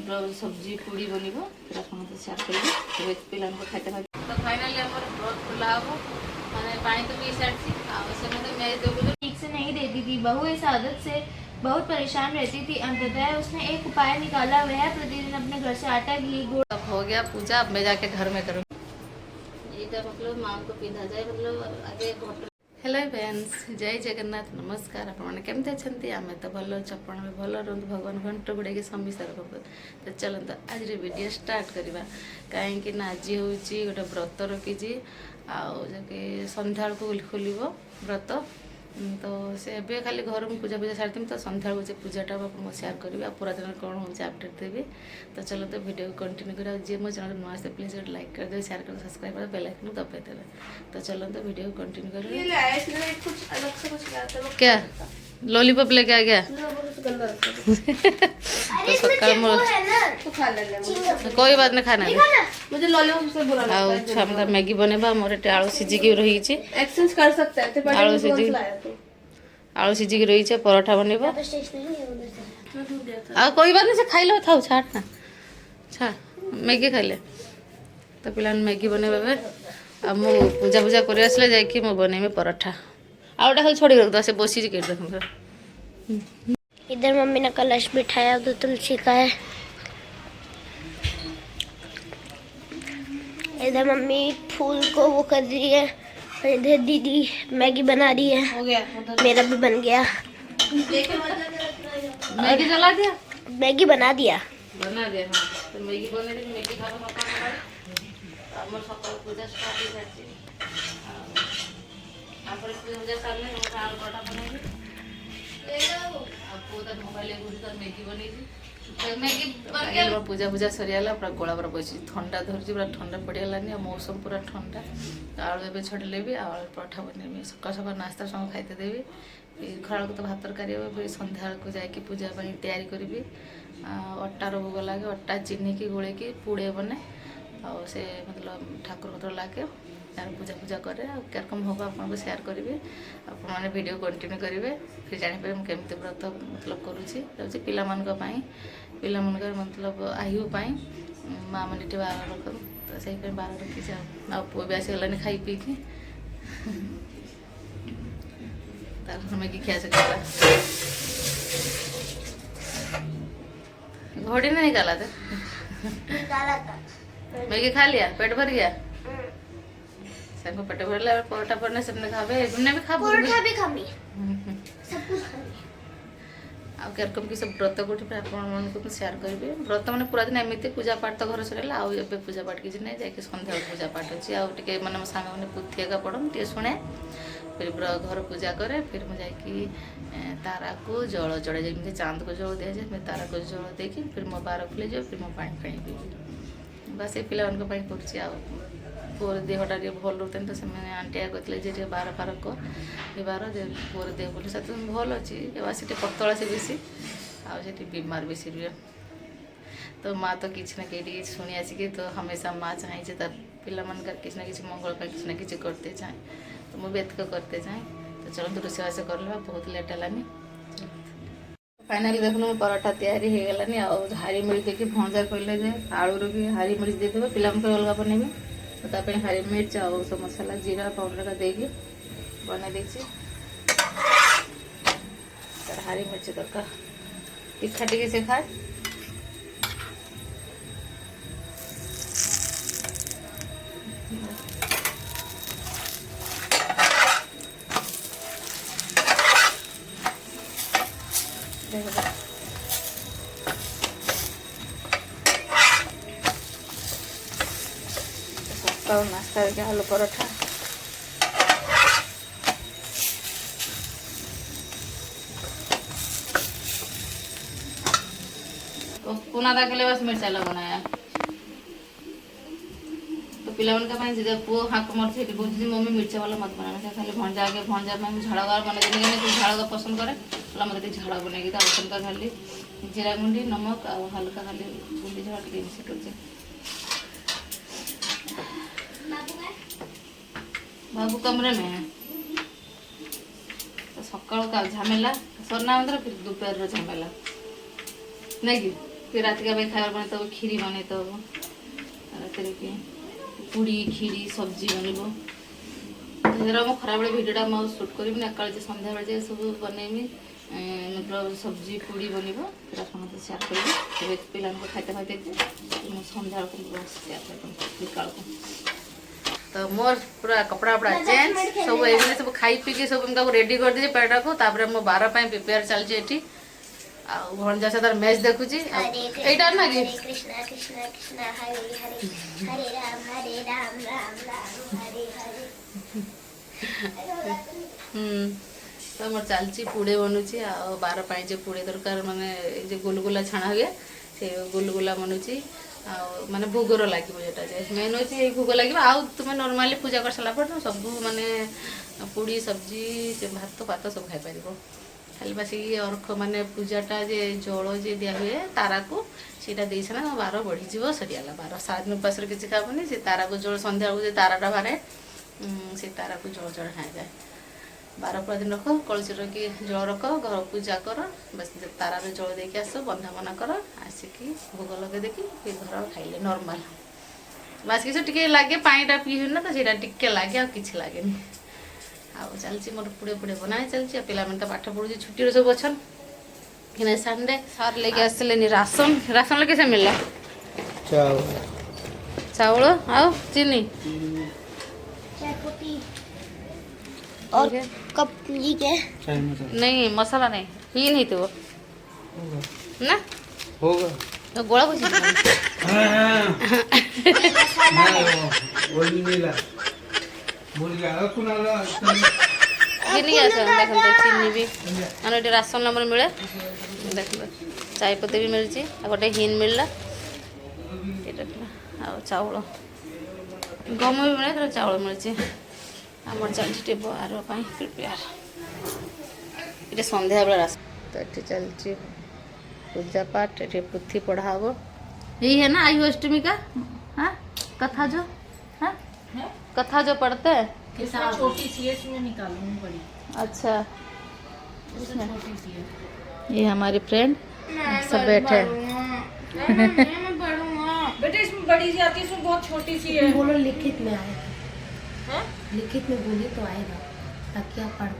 सब्जी पूरी बनिबो फिर आपन तो शेयर करिबे पिलान को खाते खाते तो फाइनली हमर ब्रत खुला हो माने पानी तो पी सारছি आ से मतलब मैं तो ठीक से नहीं देती थी। बहू इस आदत से बहुत परेशान रहती थी। अंततः उसने एक उपाय निकाला, वह प्रतिदिन अपने घर से आटा घी गुड़। अब हो गया पूजा। अब मैं जाके घर में करूँ ये मतलब माँ को पिधा जाए मतलब आगे घट। हेलो फ्रेंड्स, जय जगन्नाथ, नमस्कार। आपने केमती अच्छा आम तो भल अच्छे आप भी भल रुहतु भगवान घंट गुड़े संसार कर। तो चलते आज वीडियो स्टार्ट करवा कहीं आज हूँ गोटे व्रत रखी आगे संध्या को खोल व्रत तो से खाली घर में पूजा पूजा सारी तो संध्या से पूजाटा आपको शेयर करी पूरा दिन कौन हो अपडेट देवी। तो चलो तो वीडियो कंटिन्यू कर जी मो चैनल नुआ से प्लीज लाइक कर दे, शेयर कर, सब्सक्राइब कर, बेल आइकन दबाई देवे। तो चलो तो वीडियो कंटिन्यू कर। क्या लॉलीपॉप लेके आ गया? तो सकाल कोई बात नहीं खाना मुझे लॉलीपॉप से बुरा लगता है। अच्छा मतलब मैगी बनेबा मोर आलू सिझिक रही एक्सचेंज कर सकते हैं। आलू सिझिक रही परोठा बनेबा आ कोई बात नहीं से खाई लो था छाड़ ना छाड़ मैगी खाइले तो पिला मैगी बनेबा आ मु पूजा पूजा कर आसले जाकि मु बनेबे परोठा आउटा खाली छोड़ी रख दो से बसी के देखो। इधर मम्मी ने कलश बिठाया तो तुलसी का है। इधर मम्मी फूल को वो कर रही है, इधर दीदी मैगी बना रही है। हो गया मेरा भी बन गया। मैगी जला दिया, मैगी बना दिया। बना दिया। हाँ तो मैगी बने दी मैगी खा पापा हमर सकाल पूजा स्टार्ट हो जाती आपरे पूजा सारले हम आलू परोठा बनेगी आपको तो मोबाइल गुडी तो मैगी बनेगी मैगी बन गया। पूजा पूजा सरियाला पूरा गोला पूरा बसी ठंडा धरजी पूरा ठंडा पड़गलानी मौसम पूरा ठंडा तो आलू ए छड़ले भी आलू परोठा बनेबी सकाल सकाल नास्ता संग खाइते देवी खरा को तो भात तरकारी फिर संध्या को जाकि पूजा तैयारी करी अटार भोग लगे अटा चीनी की गोले की पुड़े बने से मतलब ठाकुर पत्र लगे यार पूजा पूजा करे केरकम हम आपको शेयर करी आपने वीडियो कंटिन्यू करेंगे फिर जापर मुझे केमती व्रत मतलब करुँची पिला पिला मतलब आयु माँ मैंने बार रख तो से बार रखी पु भी आसगलानी खाई पी की मैगी खिया से घोड़ी नहीं निकाला था मैगी खा लिया पेट भर गया सबको पेट भर लिया परोठा पड़ने सबने खावे हमने भी खा परोठा भी खामी सब कुछ खामी आ केरकम की सब व्रत कोठी आपको शेयर करेंगे व्रत मैंने पूरा दिन एमती पूजा पाठ तो घर सर आउ पूजा पाठ किसी नहीं जाकि संध्या पूजा पाठ अच्छी आगे मैंने मो सांग मैंने पुथी एका पढ़ टे शुणे फिर घर पूजा करे फिर मुझे तारा को जल चढ़े जमी चांद को जल दिया जाए तारा को जल देकी फिर मो बार खुले जाए फिर मो पानी पानी पीबी बस ये पिला पुअर देहटा भल रोते तो से आंटी कहते बार फार बार पुअर देह बोले से भल अच्छी से पतला से बेसी आठ बीमार बेसी रुए तो माँ तो किसी ना कहीं शुणी आसिक तो हमेशा माँ चाहे तार पिला किसी ना किसी मंगल किसी ना किसी करते चाहे तो मुझे एतक करते चाहे तो चलो रोषेबास कर बहुत लेट है फाइनाली देखो परोठा तैयारी हो गलानी हारी मिर्च देखिए भंजा कहले आलू भी हारी मिर्च देते पिला अलग बनेबे तो हारी मिर्च आ सब मसला जीरा पाउडर का देगी बना देती हारी मिर्च दरकार तीखा टी से खाए नाश्ता करके आलू परोठा तो पुनादा के लिए बस मिर्चा बनाया तो पिला पुओ हाक मार्च बोलती मम्मी मिर्चा वाला मत बनाना खाली भंजा आगे भंजा झाड़ा बना देने झाड़ा पसंद करे मतलब झाड़ा बन का खाली जीरा गुंडी नमक आ हल्का खाली गुंडी झाड़ा टे मिसेट बाबू कमरे में है तो सकाल का झमेला सरना फिर दोपहर झमेला नहीं कि फिर रात के भाई खाइबार बने तो खीरी बने तो रात के पूड़ी खीरी सब्जी बनब धर मो खरा बेले भिडियोटा मैं सुट करी एकाल सन्ध्या बेले सब बनैमी मतलब सब्जी पूड़ी बनब फिर आप सेयार करी पिला खाते खाते सन्ध्या सेयार कर तो मोर पूरा कपड़ा वपड़ा चेंज सब ये सब खाई पी के सब रेडी कर दीजिए पेटा को तापर मो 12 प्रिपेयर चलती भणजा से तार मैच देखुची एटा ना कि कृष्णा कृष्णा कृष्णा हरे हरे हरे राम राम राम हरे हरे तो मोर चलची पुड़े बनुची आ 12 जो पुड़े दरकार माने जो गुलगुला छाणा हुए से गुलगुला बनुची माने भोगर लगे जेटा मेन होची भोग लगे आउ तुम नॉर्मली पूजा कर सारा पर सब माने पूड़ी सब्जी से भात पात सब खाई पार खाली बास अर्घ माने पूजाटा जे जल जे दिया हुए तारा को सीटा दे सारा 12 बढ़ीज सरीगला 12 सात उपास किसी खाबनी से तारा को जल सन्ध्या जो ताराटा बारे से तारा को जल चढ़ा जाए 12 पूरा दिन रख कलसी रखी जल रख घर पूजा कर बस तारार जल देके आस बंधा बना कर आसिकी भोग लगे देखी फिर घर खाइले नॉर्मल बास किसी टिके लगे पानीटा पी ना तो सीटा टिके लगे कि लगे आउ चलती मोर पुड़े पुड़े बना चलती पिला तो पाठ पढ़ुची छुट्टी सब अच्छन कि संडे सर लेके आसले राशन राशन कैसे मिलला चावल आउ चीनी और कप ये क्या नहीं मसाला नहीं ही नहीं तो ना होगा तो गोला कुछ चीनी आस देखते चीनी भी मैंने ये राशन नंबर मिले देख चाय पत्ती भी मिली गोटे हिन मिलला चाउल गम भी मिले चाउल मिली आमर चलती बार प्रिपेयर ये सन्ध्या बेला राशन तो ये चलती पूजा पाठ ये पुथी पढ़ा हम यही है ना आयु अष्टमी का हाँ कथा जो हाँ कथा जो पढ़ते हैं छोटी सी है इसमें निकालूंगी बड़ी अच्छा इसमें छोटी सी है ये हमारी फ्रेंड सब बैठे बेटे इसमें बड़ी सी आती है इसमें बहुत छोटी सी है बोलो लिखित में आएगा लिखित में बोली तो आएगा ताकि आप पढ़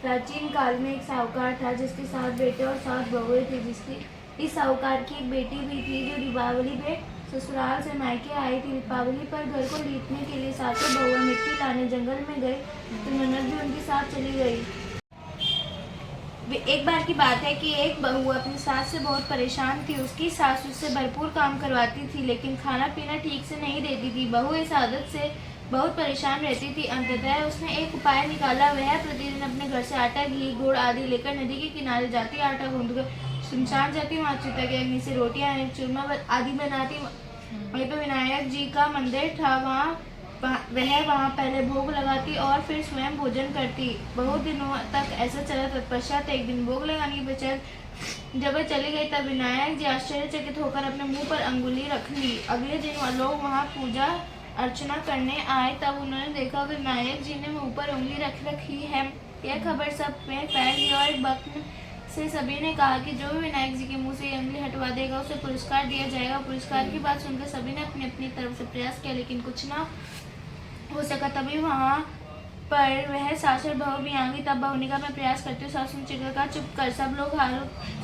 प्राचीन काल में एक साहूकार था जिसके 7 बेटे और 7 बहुएं थी। जिसकी इस साहूकार की एक बेटी भी थी जो दीपावली में ससुराल से मायके आई थी। दीपावली पर घर को लीपने के लिए सासों बहुएं मिट्टी लाने जंगल में गई तो ननद भी उनके साथ चली गई। एक बार की बात है कि एक बहू अपनी सास से बहुत परेशान थी। उसकी सास उससे भरपूर काम करवाती थी लेकिन खाना पीना ठीक से नहीं देती थी। बहू इस आदत से बहुत परेशान रहती थी। अंततः उसने एक उपाय निकाला। वह प्रतिदिन अपने घर से आटा घी गुड़ आदि लेकर नदी के किनारे जाती, आटा गूंथकर सुनसान जाती, वहाँ चिता के अग्नि से रोटियां चूरमा आदि बनाती। वहीं पर विनायक जी का मंदिर था, वहाँ पहले भोग लगाती और फिर स्वयं भोजन करती। बहुत दिनों तक ऐसा चला। तत्पश्चात एक दिन भोग लगाने के पश्चात जब वह चली गई तब विनायक जी आश्चर्यचकित होकर अपने मुंह पर अंगुली रख ली। अगले दिन लोग वहाँ पूजा अर्चना करने आए तब उन्होंने देखा विनायक जी ने मुंह पर उंगली रख रखी है। यह खबर सब में फैल गई और एक वक्त से सभी ने कहा कि जो भी विनायक जी के मुंह से उंगली हटवा देगा उसे पुरस्कार दिया जाएगा। पुरस्कार की बात सुनकर सभी ने अपनी अपनी तरफ से प्रयास किया लेकिन कुछ ना हो सका। तभी वहाँ पर वह सासुर बहू भी आ गई। तब बहू ने कहा मैं प्रयास करती हूँ। सासू ने चिड़कर कहा चुप कर। सब लोग हार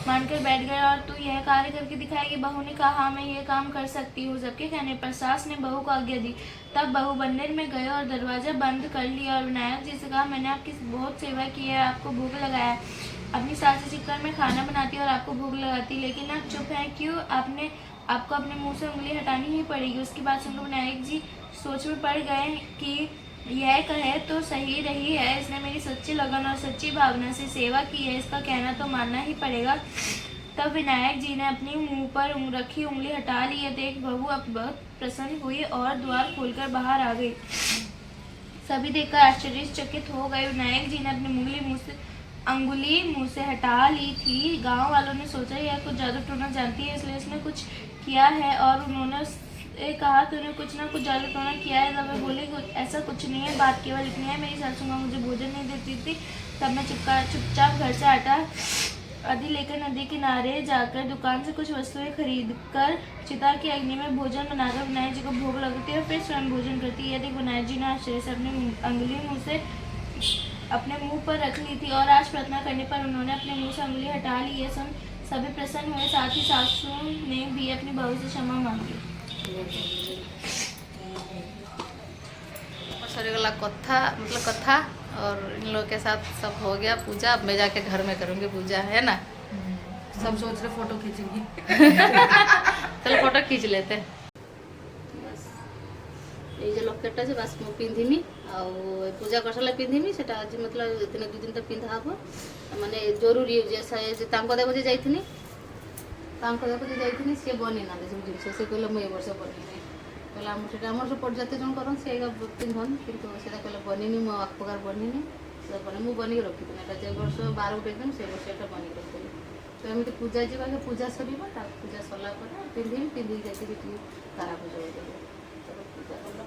मानकर बैठ गए और तू यह कार्य करके दिखाएगी। बहू ने कहा हाँ मैं ये काम कर सकती हूँ। सबके कहने पर सास ने बहू को आज्ञा दी। तब बहू मंदिर में गए और दरवाजा बंद कर लिया और विनायक जी से कहा मैंने आपकी बहुत सेवा की है, आपको भोग लगाया। अपनी सास से सीखकर मैं खाना बनाती और आपको भोग लगाती लेकिन आप चुप हैं क्यों? आपको अपने मुँह से उंगली हटानी ही पड़ेगी। उसकी बात सुनकर विनायक जी सोच में पड़ गए कि यह कहे तो सही रही है, इसने मेरी सच्ची लगन और सच्ची भावना से सेवा की है, इसका कहना तो मानना ही पड़ेगा। तब विनायक जी ने अपनी मुंह पर रखी उंगली हटा ली। यह देख बहू अब बहुत प्रसन्न हुई और द्वार खोलकर बाहर आ गई। सभी देखकर आश्चर्यचकित हो गए। विनायक जी ने अपनी अंगुली मुंह से हटा ली थी। गांव वालों ने सोचा यह कुछ जादू टोना जानती है इसलिए इसने कुछ किया है और उन्होंने कहा तूने कुछ ना कुछ जादू टोना किया है। तब मैं बोली ऐसा कुछ नहीं है, बात केवल इतनी है, मेरी सासू माँ मुझे भोजन नहीं देती थी। तब मैं चुपचाप घर से आटा आदि लेकर नदी किनारे जाकर दुकान से कुछ वस्तुएं खरीद कर चिता की अग्नि में भोजन बनाकर विनायक जी को भोग लगाती और फिर स्वयं भोजन करती। यदि विनायक जी ने आश्चर्य से अपनी अंगुली मुँह से अपने मुंह पर रख ली थी और आज प्रार्थना करने पर उन्होंने अपने मुंह से अंगुली हटा ली। ये सुन सभी प्रसन्न हुए, साथ ही सासू ने भी अपनी बहू से क्षमा मांगी। सरीगला कथा मतलब कथा और इन लोग के साथ सब हो गया पूजा। अब मैं जाके घर में करूँगी पूजा, है ना। सब सोच रहे फोटो खींचेंगी। चलो फोटो खींच लेते हैं। बस ये जो लकेटा से बस मैं पिंधिमी आउ पूजा कर सारा पिंधिमी से आज मतलब दिन 2 दिन तो पिंधा हम माने जरूरी जैसे तांको देखो जे जाइथिनी तांको देखो जे जाइथिनी से बनी ना दे सब जिन से कहले मैं ए वर्ष बनी कहला हम सेटा हमर सब जाते जन करन से पिंधन किंतु सेटा कहले बनिनी मो आखपकार बनिनी से बने मु बनी रखी ना जे वर्ष 12 उठे दिन से वर्ष एटा बनी रखी तो एमती पूजा जी बाके पूजा सरीबा ता पूजा सरला पर पिंधि जाती तारा पूजा देबो तो पूजा करला।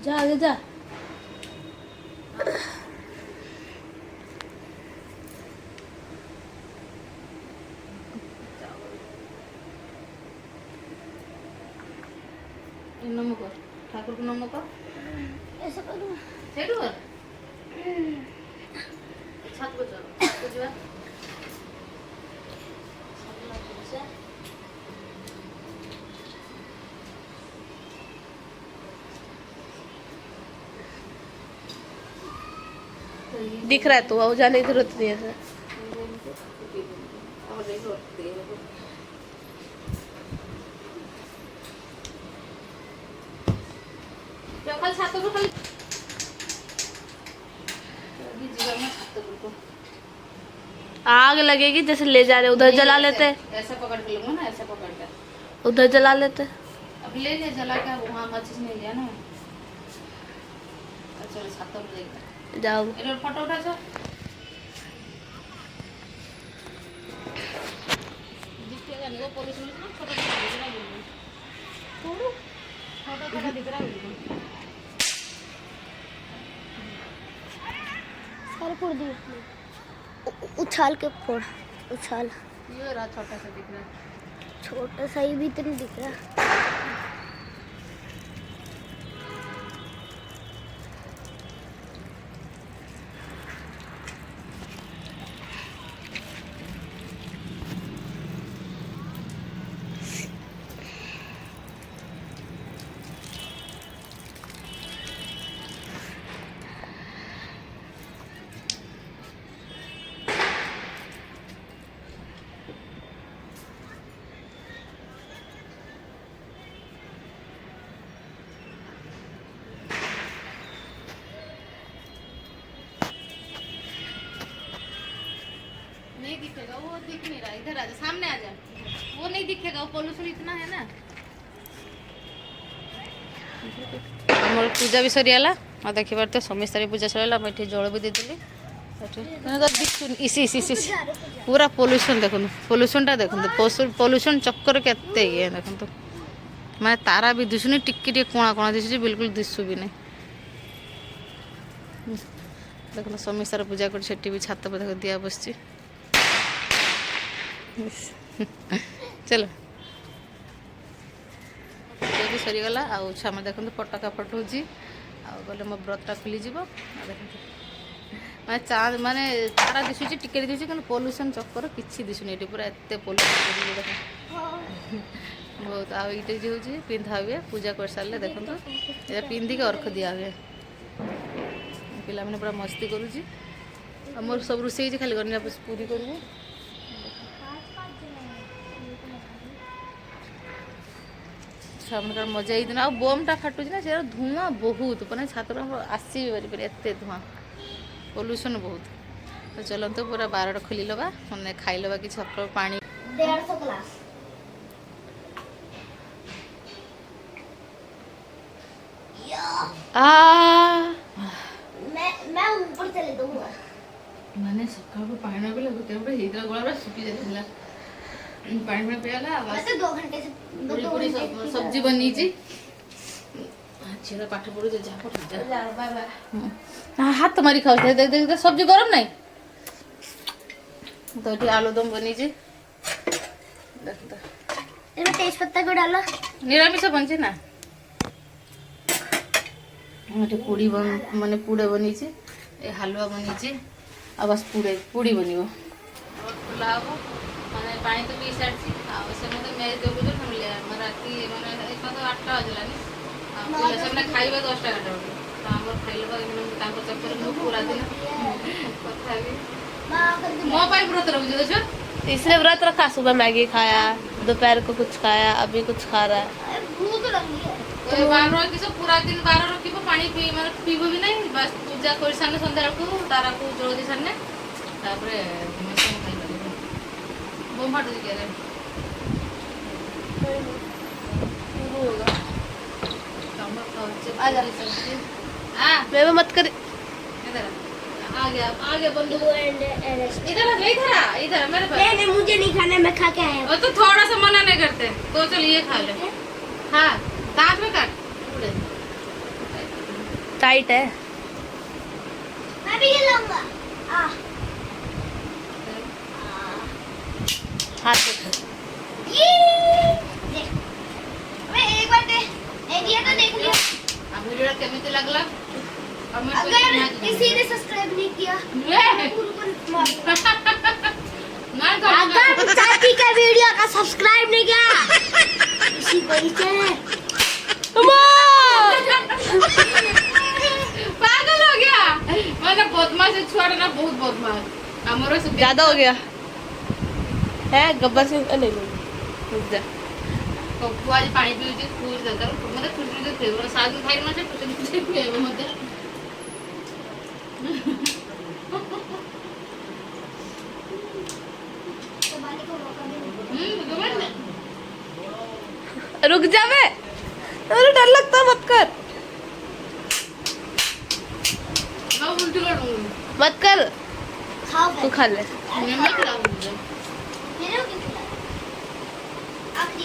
जा आगे जा। नमो कर ठाकुर को नमो कर ऐसा करूँ सेठू कर छत को चलो बुझवा दिख रहा है तो वो जाने की जरूरत नहीं है सर। और देखो कल छात को खाली अभी जीवन में छात को आग लगेगी जैसे ले जा रहे उधर जला लेते ऐसा पकड़ के लूंगा ना ऐसा पकड़ के उधर जला लेते। अब ले जला के वहाँ माचिस नहीं लिया ना। चलो छात पर देखते जाओ इधर फोटो उठा छो दिखेगा नहीं वो पुलिस में ना फोटो दिख रहा है फोटो दिख रहा है सारे फोड़ दिए उछाल के फोड़ उछाल ये रहा छोटा सा दिख रहा है छोटा सा ही भी तो नहीं दिख रहा। नहीं दिखेगा वो दिख नहीं रहा इधर आ जा सामने आ जा वो नहीं दिखेगा वो पोल्यूशन इतना है ना। मोर पूजा भी सरीगला और देखी पारे समस्त पूजा सरीगला मुझे जल भी देदेली इसी इसी इसी पूरा पोल्यूशन देखो पोल्यूशनटा देखो पोल्यूशन चक्कर केते ये देखो मैं तारा भी दिशुनी टिक्की टिके कोणा कोणा दिशुची बिल्कुल दिशु भी नहीं देखो समीक्षार पूजा कर भी छात पर देख दिया बस चलो पूजा भी सरीगला आम देखो पटाका फटुची आगे मो व्रतटा खुलीज माने चाँद माने तारा दिशुची टिके दिशुची कि पल्यूसन चक्कर किसी दिशुनी ये पूरा एत पल्यूसन बहुत आईटे जो हूँ पिंधा हुए पूजा कर सारे देखो ये पिंधिक अर्घ दिया हुए पिला मैंने पूरा मस्ती करुँची मोर सब रोषे खाली गनिया पूरी करू छुआ मजा ही दिन आ बमटा फाटुची ना से धुआं बहुत मैंने छात आसी पारे एत धुआं पल्यूसन बहुत तो चलते पूरा 12टा खोली लवा मैंने खाई लवा कि सकाल पानी 150 ग्लास मैं ऊपर चले दूंगा मैंने सकाल को पानी ना पिला हिदरा गला पूरा सुखी जाता पानी में पियाला मैं तो 2 घंटे से पूरी सब्जी बनी झील पाठ पढ़ू जा हाथ मारी खाऊ देख देख देख सब्जी गरम नहीं तो ये आलूदम बनी इसमें तेज पत्ता को डालो निरामिष बनছে ना गोटे पूड़ी माने पुड़े बनी हालुआ बनी आ बस पुड़ी बन खुला हम मैंने पानी तो पी सारी से मत मैच देव राति मैंने तो 8टा बजलानी से खाइबा 10टा 11टा तो आम खाइबा चक्कर में पूरा दिन कथा मो व्रत रखुच देखो इसने व्रत रखा, सुबह मैगी खाया, दोपहर को कुछ खाया, अभी कुछ खा रहा है। भूख लगी है तो 12 कि पूरा दिन 12 रखिबो पानी पी माने पीबो भी नहीं बस पूजा कर साने संध्या को तारा को जल्दी साने तापरे मौसम खाइ परबो बम फाटू के रे शुरू होगा काम खाओ आजा सब्जी मैं मत कर इधर आगे बंदू इधर मेरे पास नहीं मुझे नहीं खाना, मैं खा के आया। और तो थोड़ा सा मना नहीं करते तो चल ये खा ले हाँ दांत में काट पूरे टाइट है। मैं भी ये लाऊंगा। हाथ से ये देख, मैं एक बार ये तो देख लिया। अब वीडियो केमिति लगला अगर किसी ने सब्सक्राइब नहीं किया अगर चाची का वीडियो का सब्सक्राइब नहीं किया इसी परिचय पागल हो गया मैंने बदमाश छुआड़ा ना बहुत बदमाश हमरो से ज्यादा हो गया है। गब्बर सिंह नहीं रुक जा कप्पू आज पानी पीउची फूल दरकार मते खुशी दे फेवरेट साग खाइ न से कुछ पीएबो मते रुक जा मैं, अरे डर लगता मत कर मैं उल्टी करूंगी मत कर खाओ तू खा ले। मैं खिलाऊंगी मेरे को क्यों खिलाया? आखिरी